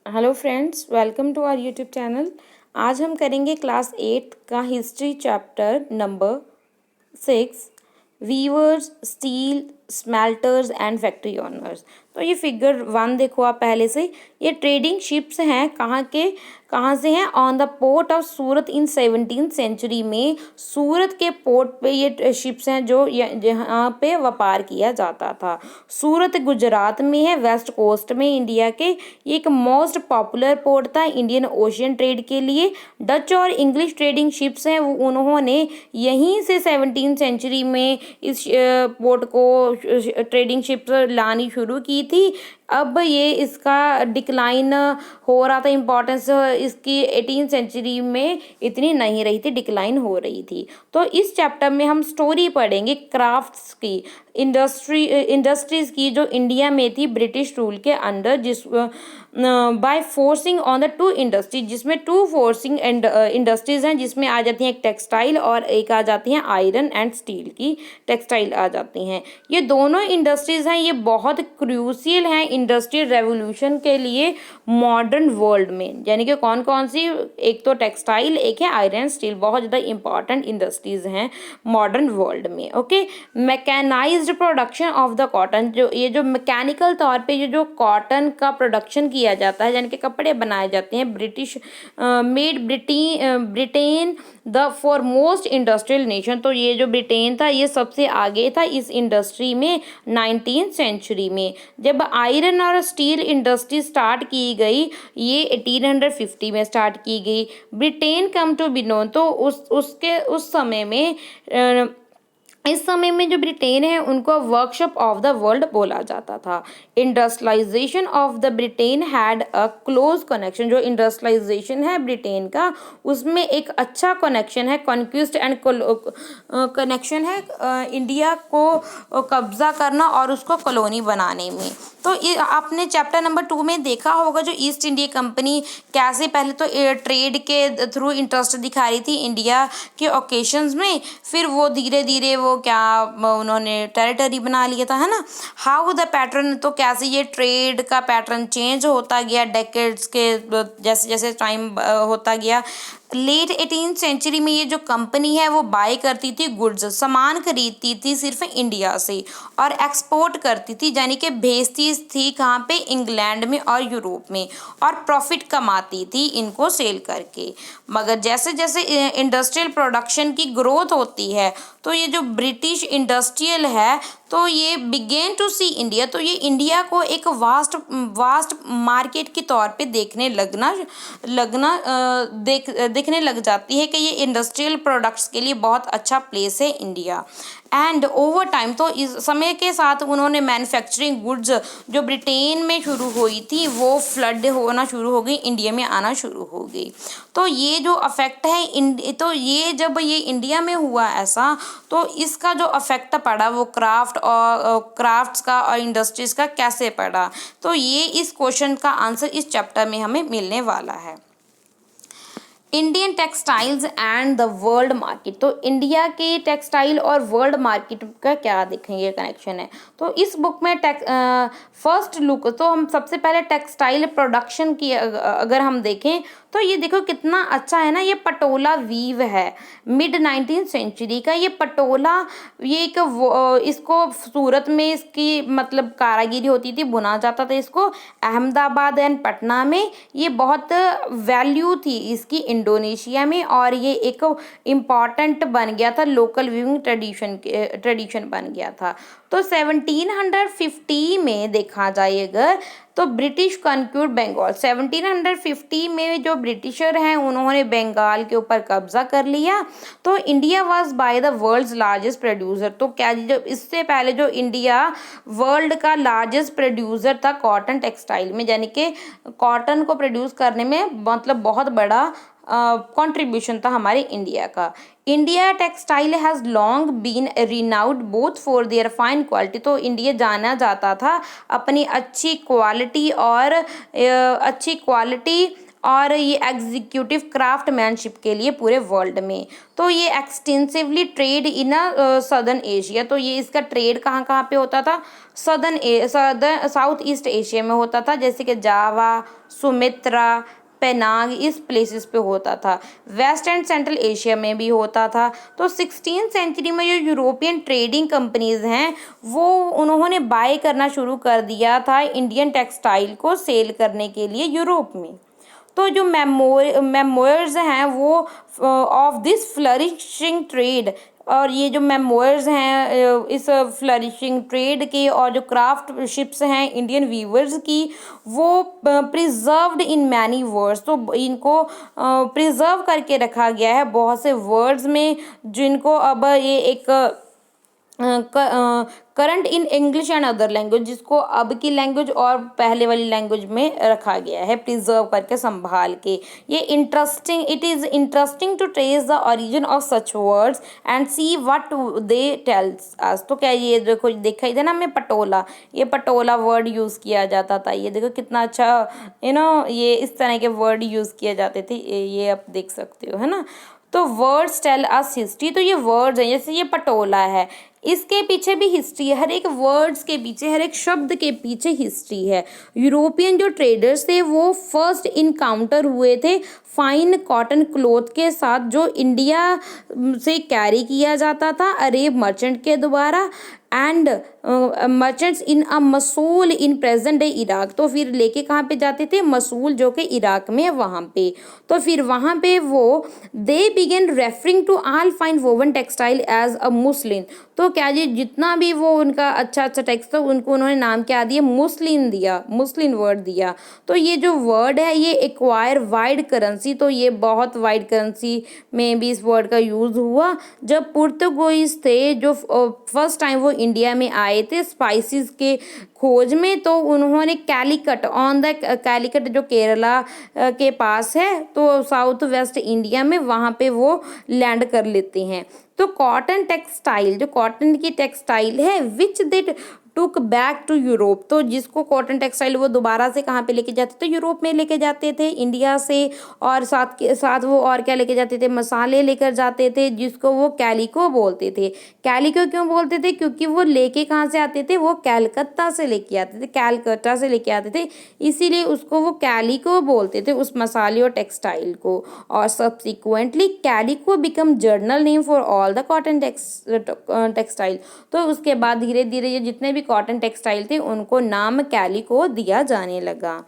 Hello friends, welcome to our YouTube channel. आज हम करेंगे क्लास 8 का history chapter number 6, weavers, steel, smelters and factory owners. तो ये फिगर 1 देखो आप पहले से। ये ट्रेडिंग शिप्स हैं, कहाँ से हैं? On the port of Surat in 17th century में सूरत के पोर्ट पे ये शिप्स हैं जो जहाँ पे व्यापार किया जाता था। सूरत गुजरात में है, वेस्ट कोस्ट में इंडिया के। ये एक मोस्ट पॉपुलर पोर्ट था इंडियन ओशियन ट्रेड के लिए। डच और इंग्लिश ट्रेडिंग शिप्स हैं, वो उन्होंने यहीं से 17th सेंचुरी में इस पोर्ट को ट्रेडिंग शिप्स लानी शुरू की थी। अब ये इसका डिक्लाइन हो रहा था, इम्पोर्टेंस इसकी 18th सेंचुरी में इतनी नहीं रही थी, डिक्लाइन हो रही थी। तो इस चैप्टर में हम स्टोरी पढ़ेंगे क्राफ्ट्स की, इंडस्ट्रीज की जो इंडिया में थी ब्रिटिश रूल के अंडर, जिस by forcing on the two industry, जिसमें टू फोर्सिंग इंडस्ट्रीज हैं, जिसमें आ जाती हैं एक टेक्सटाइल और एक आ जाती हैं आयरन एंड स्टील की टेक्सटाइल आ जाती हैं। ये दोनों इंडस्ट्रीज हैं, ये बहुत क्रूशियल हैं इंडस्ट्रियल रेवोल्यूशन के लिए मॉडर्न वर्ल्ड में। यानी कि कौन कौन सी? एक तो टेक्सटाइल, एक है आयरन स्टील, बहुत ज़्यादा इंपॉर्टेंट इंडस्ट्रीज हैं मॉडर्न वर्ल्ड में। Okay, mechanised production of the cotton, ये जो मैकेनिकल तौर पे ये जो कॉटन का प्रोडक्शन किया जाता है, यानी कि कपड़े बनाए जाते हैं, British made Britain the foremost industrial nation. तो ये जो ब्रिटेन था ये सबसे आगे था इस इंडस्ट्री में 19th सेंचुरी में। जब आयरन और स्टील इंडस्ट्री स्टार्ट की गई, ये 1850 में स्टार्ट की गई। Britain come to be known, तो उस समय में इस समय में जो ब्रिटेन है उनको वर्कशॉप ऑफ द वर्ल्ड बोला जाता था। Industrialisation of the Britain had a close connection, जो इंडस्ट्रियलाइजेशन है ब्रिटेन का उसमें एक अच्छा कनेक्शन है, कॉन्क्विस्ट एंड कनेक्शन है इंडिया को कब्जा करना और उसको कॉलोनी बनाने में। तो आपने चैप्टर नंबर 2 में देखा होगा जो ईस्ट इंडिया कंपनी कैसे पहले तो ट्रेड के थ्रू इंटरेस्ट दिखा रही थी इंडिया के ओकेशंस में, फिर वो धीरे धीरे वो उन्होंने टेरिटरी बना लिया था, है ना। हाउ द पैटर्न, तो कैसे ये ट्रेड का पैटर्न चेंज होता गया डेकेड्स के जैसे जैसे टाइम होता गया। लेट 18th सेंचुरी में ये जो कंपनी है वो बाय करती थी गुड्स, सामान खरीदती थी सिर्फ इंडिया से और एक्सपोर्ट करती थी, यानी कि भेजती थी कहाँ पे? इंग्लैंड में और यूरोप में, और प्रॉफिट कमाती थी इनको सेल करके। मगर जैसे जैसे इंडस्ट्रियल प्रोडक्शन की ग्रोथ होती है तो ये जो ब्रिटिश इंडस्ट्रियल है तो ये बिगेन टू सी इंडिया, तो ये इंडिया को एक वास्ट मार्केट के तौर पे देखने लग जाती है कि ये इंडस्ट्रियल प्रोडक्ट्स के लिए बहुत अच्छा प्लेस है इंडिया। एंड ओवर टाइम, तो इस समय के साथ उन्होंने मैन्युफैक्चरिंग गुड्स जो ब्रिटेन में शुरू हुई थी वो फ्लड होना शुरू हो गई, इंडिया में आना शुरू हो गई। तो ये जो अफेक्ट है तो ये जब ये इंडिया में हुआ ऐसा, तो इसका जो अफेक्ट पड़ा वो क्राफ्ट्स का और इंडस्ट्रीज का कैसे पड़ा, तो ये इस क्वेश्चन का आंसर इस चैप्टर में हमें मिलने वाला है। Indian textiles and the world market, तो इंडिया के टेक्सटाइल और वर्ल्ड मार्केट का क्या देखेंगे कनेक्शन है। तो इस बुक में फर्स्ट लुक, तो हम सबसे पहले टेक्सटाइल प्रोडक्शन की अगर हम देखें तो ये देखो कितना अच्छा है ना, ये पटोला वीव है मिड 19th सेंचुरी का। ये पटोला ये एक इसको सूरत में इसकी मतलब कारागिरी होती थी, बुना जाता था इसको। अहमदाबाद एंड पटना में ये बहुत वैल्यू थी इसकी इंडोनेशिया में, और ये एक इम्पॉर्टेंट बन गया था, लोकल वीविंग ट्रेडिशन बन गया था। तो 1750 में देखा जाए अगर, तो ब्रिटिश कॉन्क्यूर्ड बंगाल, 1750 में जो ब्रिटिशर हैं उन्होंने बंगाल के ऊपर कब्जा कर लिया। तो India was by the world's largest producer, तो क्या जब इससे पहले जो इंडिया वर्ल्ड का लार्जेस्ट प्रोड्यूसर था कॉटन टेक्सटाइल में, यानी कि कॉटन को प्रोड्यूस करने में मतलब बहुत बड़ा कंट्रीब्यूशन था हमारे इंडिया का। India textile has long been renowned both for their fine quality, तो इंडिया जाना जाता था अपनी अच्छी क्वालिटी और ये एग्जीक्यूटिव क्राफ्टमैनशिप के लिए पूरे वर्ल्ड में। तो ये extensively trade in southern Asia, तो ये इसका ट्रेड कहाँ कहाँ पे होता था, सदर्न साउथ ईस्ट एशिया में होता था, जैसे कि जावा, सुमित्रा, पेनांग, इस प्लेसेस पे होता था। वेस्ट एंड सेंट्रल एशिया में भी होता था। तो 16th सेंचुरी में जो यूरोपियन ट्रेडिंग कंपनीज हैं वो उन्होंने बाय करना शुरू कर दिया था इंडियन टेक्सटाइल को सेल करने के लिए यूरोप में। तो जो मेमोयर्स हैं वो ऑफ दिस फ्लरिशिंग ट्रेड, और ये जो मेमोयर्स हैं इस फ्लरिशिंग ट्रेड के और जो क्राफ्ट शिप्स हैं इंडियन वीवर्स की, वो प्रिजर्व्ड इन मैनी वर्ड्स, तो इनको प्रिजर्व करके रखा गया है बहुत से वर्ड्स में, जिनको अब ये एक current in English and other language, जिसको अब की लैंग्वेज और पहले वाली लैंग्वेज में रखा गया है प्रिजर्व करके संभाल के। ये interesting, it is interesting to trace the origin of such words and see what they tells us. तो क्या ये देखो, देखा इधर ना हमें पटोला, ये पटोला वर्ड यूज़ किया जाता था, ये देखो कितना अच्छा ये इस तरह के वर्ड यूज़ किए जाते थे, ये आप देख सकते हो, है ना। तो वर्ड्स टेल अस हिस्ट्री, तो ये वर्ड्स हैं, जैसे ये पटोला है, इसके पीछे भी हिस्ट्री है, हर एक वर्ड्स के पीछे, हर एक शब्द के पीछे हिस्ट्री है। यूरोपियन जो ट्रेडर्स थे वो फर्स्ट इनकाउंटर हुए थे फाइन कॉटन क्लॉथ के साथ, जो इंडिया से कैरी किया जाता था अरेब मर्चेंट के द्वारा, and merchants in a Mosul in present day Iraq. तो फिर लेके कहाँ पे जाते थे, मसूल जो कि इराक में है वहाँ पे। तो फिर वहाँ पे वो they began referring to all fine woven textile as a muslin. तो क्या जी जितना भी वो उनका अच्छा अच्छा टेक्स्ट था उनको उन्होंने नाम क्या दिया, मुस्लिन दिया, मुस्लिन वर्ड दिया। तो ये जो वर्ड है ये एक्वायर वाइड करेंसी, तो ये बहुत वाइड करेंसी में भी इस वर्ड का यूज़ हुआ। जब पुर्तगालीज थे जो फर्स्ट टाइम वो इंडिया में आए थे स्पाइसेस के खोज में, तो उन्होंने कैलीकट ऑन द कैलीकट जो केरला के पास है, तो साउथ वेस्ट इंडिया में, वहाँ पे वो लैंड कर लेते हैं। तो कॉटन टेक्सटाइल, जो कॉटन की टेक्सटाइल है विच दे टुक बैक टू यूरोप, तो जिसको कॉटन टेक्सटाइल वो दोबारा से कहाँ पे लेके जाते थे, यूरोप में लेके जाते थे इंडिया से, और साथ के साथ वो और क्या लेके जाते थे, मसाले लेकर जाते थे, जिसको वो कैलिको बोलते थे। कैलिको क्यों बोलते थे, क्योंकि वो लेके कहाँ से आते थे, वो कैलकत्ता से लेके आते थे, कैलकत्ता से लेके आते थे, इसीलिए उसको वो कैलिको बोलते थे उस मसाले और टेक्सटाइल को। और subsequently calico become journal name for all the cotton textile. तो उसके बाद धीरे धीरे ये जितने भी कॉटन टेक्सटाइल थे उनको नाम कैलिको दिया जाने लगा।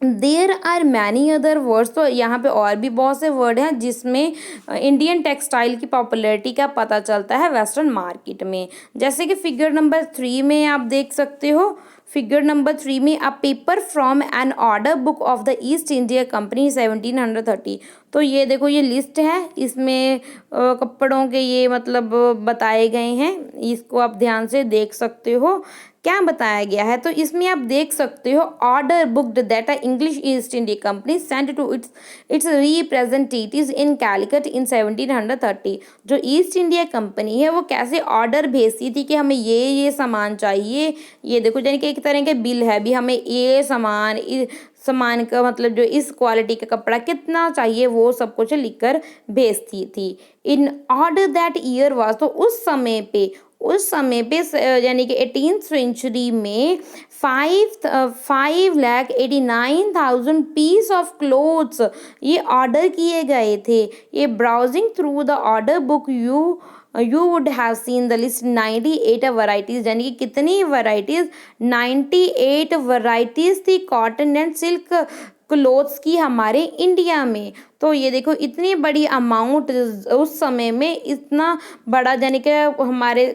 There are many other words, तो यहाँ पे और भी बहुत से वर्ड हैं जिसमें इंडियन टेक्सटाइल की पॉपुलैरिटी का पता चलता है वेस्टर्न मार्केट में। जैसे कि फिगर नंबर 3 में आप देख सकते हो, फिगर नंबर 3 में a paper from an order book of the East India Company 1730। तो ये देखो ये लिस्ट है, इसमें कपड़ों के ये मतलब बताए गए हैं, इसको आप ध्यान से देख सकते हो क्या बताया गया है। तो इसमें आप देख सकते हो order booked that a English East India Company sent to its representatives in Calicut in 1730। जो ईस्ट इंडिया कंपनी है वो कैसे ऑर्डर भेजती थी कि हमें ये सामान चाहिए, ये देखो यानी कि एक तरह के बिल है भी, हमें ये सामान का मतलब जो इस क्वालिटी का कपड़ा कितना चाहिए वो सब कुछ लिखकर भेजती थी। In order that year was, तो उस समय पे यानी कि 18th सेंचुरी में 5,89,000 पीस ऑफ क्लोथ्स ये ऑर्डर किए गए थे। ये browsing through the order book you would have seen the list 98 varieties, यानी कि कितनी वराइटीज़, 98 वराइटीज़ थी कॉटन एंड सिल्क क्लोथ्स की हमारे इंडिया में। तो ये देखो इतनी बड़ी अमाउंट उस समय में, इतना बड़ा यानी कि हमारे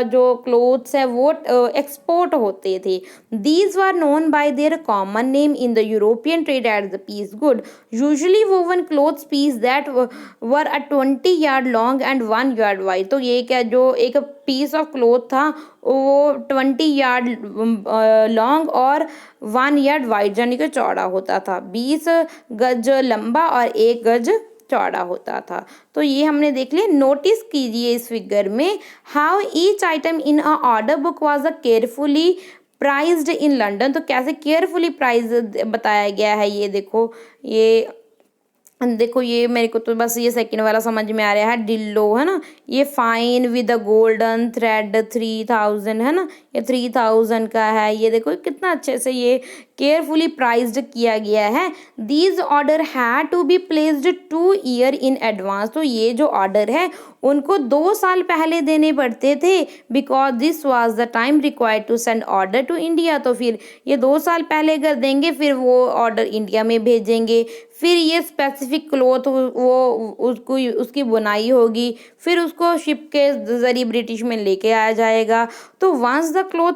जो क्लोथ्स है वो एक्सपोर्ट होते थे। These were known by their common name in the European trade at the piece good, usually woven cloths piece that were a 20 yard long and 1 yard wide. तो ये क्या जो एक पीस ऑफ क्लोथ था वो 20 yard long और 1 yard wide यानी कि चौड़ा होता था, 20 गज लंबा और 1 गज चौड़ा होता था। तो ये हमने देख लिया। नोटिस कीजिए इस फिगर में how each item in a order book was a carefully prized in London, तो कैसे केयरफुली प्राइस बताया गया है ये देखो, ये देखो ये मेरे को तो बस ये सेकंड वाला समझ में आ रहा है, डिल्लो है ना, ये fine with a golden thread 3000 है ना, ये 3000 का है, ये देखो कितना अच्छे से ये केयरफुली प्राइज्ड किया गया है। These order had to be placed 2 year in advance, तो ये जो ऑर्डर है उनको 2 साल पहले देने पड़ते थे, because this was the time required to send order to India, तो फिर ये 2 साल पहले कर देंगे, फिर वो ऑर्डर इंडिया में भेजेंगे, फिर ये स्पेसिफिक क्लॉथ वो उसको उसकी बुनाई होगी, फिर उसको शिप के ज़रिए ब्रिटिश में लेके आया जाएगा। तो once the cloth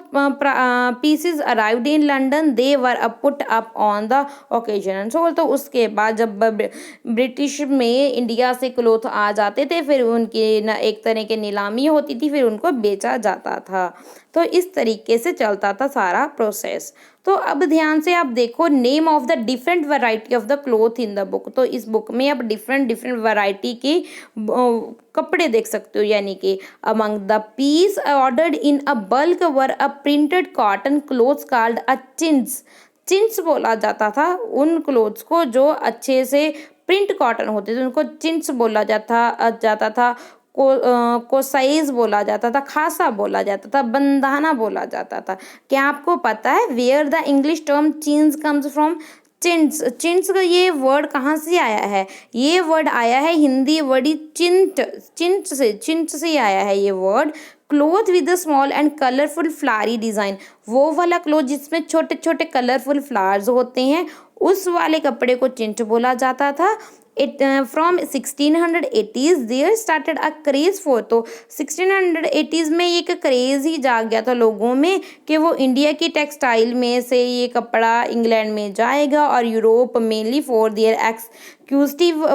pieces arrived in London they were put up on the occasion, so तो उसके बाद जब ब्रिटिश में इंडिया से क्लॉथ आ जाते थे, फिर उनकी न एक तरह की नीलामी होती थी, फिर उनको बेचा जाता था। तो इस तरीके से चलता था सारा प्रोसेस। तो अब ध्यान से आप देखो, name of the different variety of the cloth in the book, तो इस बुक में आप डिफरेंट डिफरेंट वैरायटी के कपड़े देख सकते हो, यानी कि among the piece ordered in a bulk were a printed cotton clothes called a chintz, chintz बोला जाता था उन क्लोथ्स को जो अच्छे से प्रिंट कॉटन होते थे, उनको चिंस बोला जाता था, को साइज बोला जाता था, खासा बोला जाता था, बंदाना बोला जाता था। क्या आपको पता है where the English term chintz comes from? Chintz, chintz का ये वर्ड कहाँ से आया है? ये वर्ड आया है हिंदी वर्ड चिंट, चिंट से आया है ये word. Cloth with the small and colourful Phulari design, वो वाला क्लोथ जिसमें छोटे छोटे कलरफुल फ्लावर्स होते हैं, उस वाले कपड़े को चिंट बोला जाता था। It from 1680s there started a craze for, तो 1680s में एक क्रेज ही जाग गया था लोगों में कि वो इंडिया की टेक्सटाइल में से ये कपड़ा इंग्लैंड में जाएगा और Europe mainly for their exclusive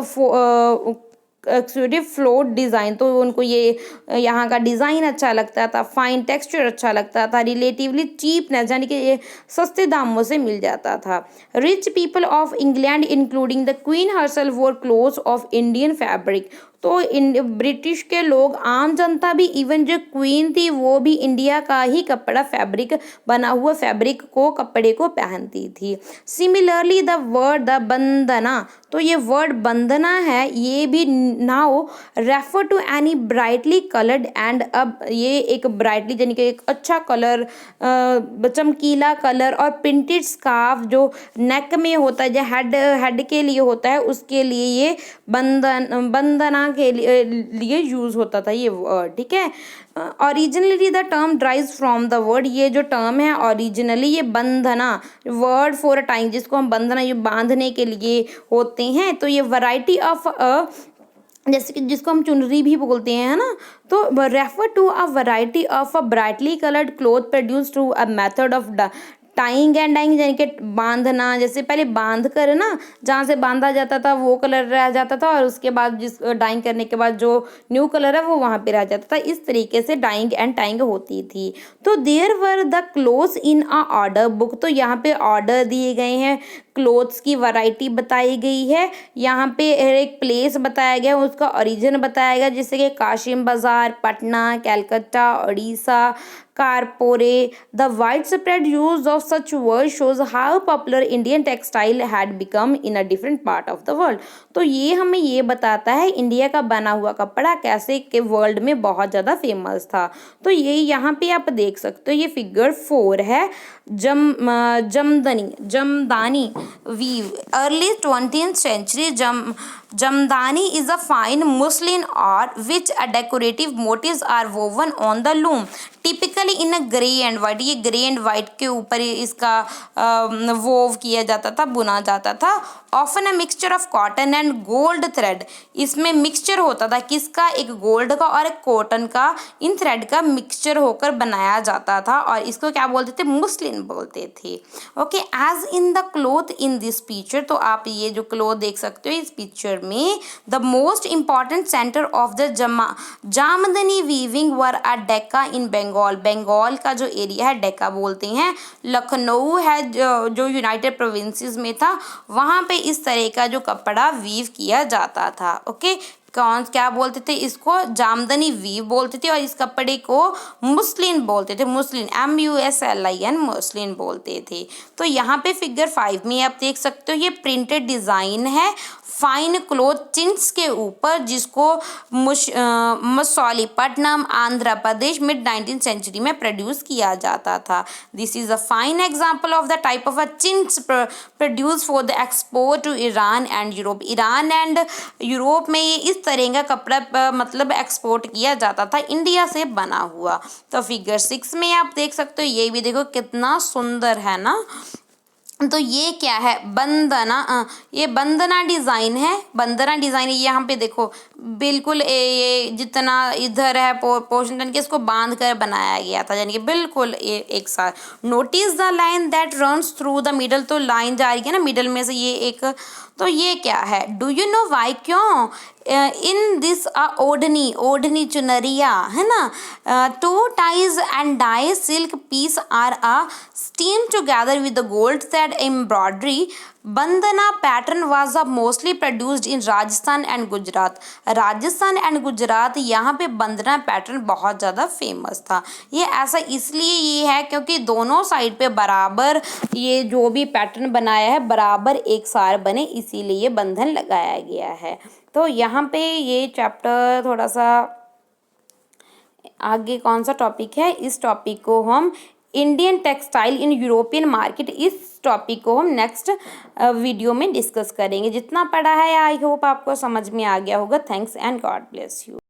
float design, तो उनको ये यहाँ का डिज़ाइन अच्छा लगता था, फाइन टेक्सचर अच्छा लगता था, रिलेटिवली चीपनेस यानी कि ये सस्ते दामों से मिल जाता था। Rich people of England including the queen herself wore clothes of Indian fabric, तो ब्रिटिश के लोग, आम जनता भी, इवन जो क्वीन थी वो भी इंडिया का ही कपड़ा फैब्रिक बना हुआ फैब्रिक को कपड़े को पहनती थी। Similarly the word the bandana, तो ये वर्ड बंदना है, ये भी now refer to any brightly coloured and, अब ये एक ब्राइटली यानी कि एक अच्छा कलर, चमकीला कलर और प्रिंटेड स्कार्फ जो नेक में होता है, जो हेड के लिए होता है, उसके लिए ये बंदना के लिए यूज होता था ये वर्ड, ठीक है। Originally the term drives from the word, ये जो टर्म है ओरिजिनली ये बंधना, वर्ड फॉर अ टाइम, जिसको हम बंधना ये बांधने के लिए होते हैं, तो ये वैरायटी ऑफ जैसे कि जिसको हम चुनरी भी बोलते हैं, है ना, तो refer to a variety of a brightly coloured cloth produce through a method of tying and dyeing, यानी कि बांधना, जैसे पहले बांध कर ना जहाँ से बांधा जाता था वो कलर रह जाता था, और उसके बाद जिस डाइंग करने के बाद जो न्यू कलर है वो वहाँ पे रह जाता था, इस तरीके से डाइंग एंड टाइंग होती थी। तो there were the cloths in a order book, तो यहाँ पे ऑर्डर दिए गए हैं, क्लोथ्स की वैरायटी बताई गई है, यहाँ पे एक प्लेस बताया गया, उसका ओरिजिन बताया गया, जैसे कि काशिम बाजार, पटना, कलकत्ता, उड़ीसा, कारपोरे। The wide spread use of such word shows how popular Indian textile had become in a different part of the world, तो ये हमें ये बताता है इंडिया का बना हुआ कपड़ा कैसे के वर्ल्ड में बहुत ज़्यादा फेमस था। तो ये यहाँ पे आप देख सकते हो, ये फिगर 4 है, Jamdani weave, early 20th century. Jamdani is a fine muslin or which a decorative motifs are woven on the loom, typically in a grey and white, ये ग्रे एंड वाइट के ऊपर इसका वोव किया जाता था, बुना जाता था। Often a mixture of cotton and gold thread, इसमें मिक्सचर होता था किसका, एक गोल्ड का और एक कॉटन का, इन थ्रेड का मिक्सचर होकर बनाया जाता था, और इसको क्या बोलते थे, मुस्लिन बोलते थे। Okay, as in the cloth in this picture, तो आप ये जो क्लोथ देख सकते हो इस पिक्चर चैप्टर में the most important centre of the jamdani weaving were a Dacca in Bengal. Bengal का जो एरिया है डेक्का बोलते हैं। लखनऊ है जो यूनाइटेड प्रोविंसेस में था, वहाँ पे इस तरह का जो कपड़ा वीव किया जाता था। ओके, क्या बोलते थे इसको? जामदनी वीव बोलते थे, और इस कपड़े को मुस्लिन बोलते थे। मुस्लिन, MUSLIN, मुस्लिन बोलते थे। तो यहाँ पे फिगर 5 में आप देख सकते हो, ये प्रिंटेड डिज़ाइन है फाइन क्लोथ चिन्स के ऊपर, जिसको Masulipatnam, Andhra Pradesh mid 19th century में प्रोड्यूस किया जाता था। This is a fine example of the type of a chintz produce for the export to Iran and Europe. Iran and Europe में ये इस तरह का कपड़ा मतलब एक्सपोर्ट किया जाता था, इंडिया से बना हुआ। तो फिगर 6 में आप देख सकते हो, ये भी देखो कितना सुंदर है ना। तो ये क्या है? बंदना, ये बंदना डिज़ाइन है। बंदना डिज़ाइन यहाँ पे देखो, बिल्कुल ये जितना इधर है पोर्शन के, इसको बांध कर बनाया गया था, यानी कि बिल्कुल एक साथ। Notice the line that runs through the middle, तो लाइन जा रही है ना मिडल में से, ये एक, तो ये क्या है? Do you know why? क्यों? इन दिस ओढ़नी, ओढ़नी चुनरिया है ना, two ties and dye silk piece are steam together with the gold thread embroidery. Bandana pattern was mostly produced in Rajasthan and Gujarat. Rajasthan and Gujarat, यहाँ पे बंदना पैटर्न बहुत ज़्यादा फेमस था। ये ऐसा इसलिए ये है क्योंकि दोनों साइड पे बराबर ये जो भी पैटर्न बनाया है बराबर एक सार बने, इसीलिए ये बंधन लगाया गया है। तो यहाँ पे ये चैप्टर थोड़ा सा आगे कौन सा टॉपिक है, इस टॉपिक को हम Indian textile in European market, इस टॉपिक को हम नेक्स्ट वीडियो में डिस्कस करेंगे। जितना पढ़ा है आई होप आपको समझ में आ गया होगा। Thanks and God bless you.